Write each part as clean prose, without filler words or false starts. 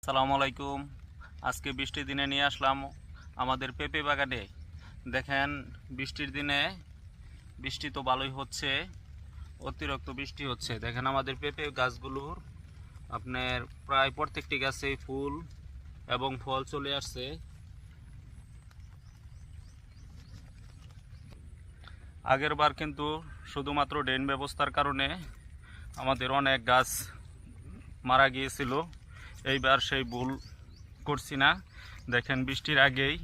আসসালামু আলাইকুম। আজকে বৃষ্টির দিনে নিয়ে আসলাম আমাদের পেঁপে বাগানে। দেখেন, বৃষ্টির দিনে বৃষ্টি তো ভালোই হচ্ছে, অতিরিক্ত বৃষ্টি হচ্ছে। দেখেন আমাদের পেঁপে গাছগুলোর আপনার প্রায় প্রত্যেকটি গাছেই ফুল এবং ফল চলে আসছে। আগের বার কিন্তু শুধুমাত্র ড্রেন ব্যবস্থার কারণে আমাদের অনেক গাছ মারা গিয়েছিল। এইবার সেই ভুল করছি না। দেখেন, বৃষ্টির আগেই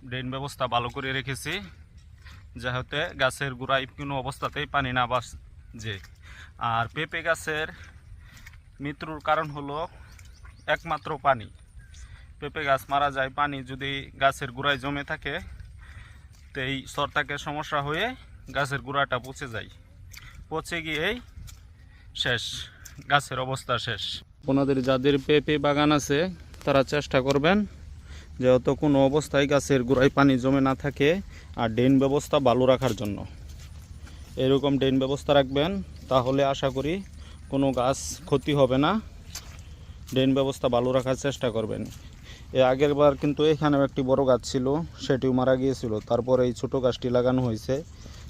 ড্রেন ব্যবস্থা ভালো করে রেখেছি, যাতে গাছের গোড়ায় কোনো অবস্থাতেই পানি না বাজে। আর পেঁপে গাছের মৃত্যুর কারণ হলো একমাত্র পানি। পেঁপে গাছ মারা যায় পানি যদি গাছের গোড়ায় জমে থাকে, তো এই ছত্রাকের সমস্যা হয়ে গাছের গোড়াটা পচে যায়। পচে গিয়েই শেষ, গাছের অবস্থা শেষ। আপনাদের যাদের পেঁপে বাগান আছে তারা চেষ্টা করবেন যেহেতু কোনো অবস্থায় গাছের গোড়ায় পানি জমে না থাকে, আর ড্রেন ব্যবস্থা ভালো রাখার জন্য এরকম ড্রেন ব্যবস্থা রাখবেন, তাহলে আশা করি কোনো গাছ ক্ষতি হবে না। ড্রেন ব্যবস্থা ভালো রাখার চেষ্টা করবেন। এর আগের বার কিন্তু এখানেও একটি বড় গাছ ছিল, সেটিও মারা গিয়েছিল। তারপরে এই ছোটো গাছটি লাগানো হয়েছে,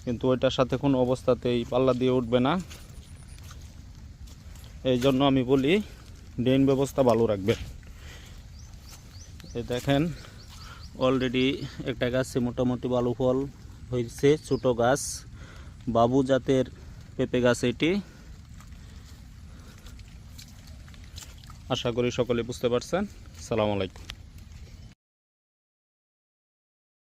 কিন্তু ওইটার সাথে কোনো অবস্থাতেই পাল্লা দিয়ে উঠবে না। এই জন্য আমি বলি ড্রেন ব্যবস্থা ভালো রাখবেন। দেখেন, অলরেডি একটা গাছে মোটামুটি ভালো ফল হয়েছে। ছোটো গাছ, বাবু জাতের পেঁপে গাছ এটি। আশা করি সকলে বুঝতে পারছেন। আসসালামু আলাইকুম।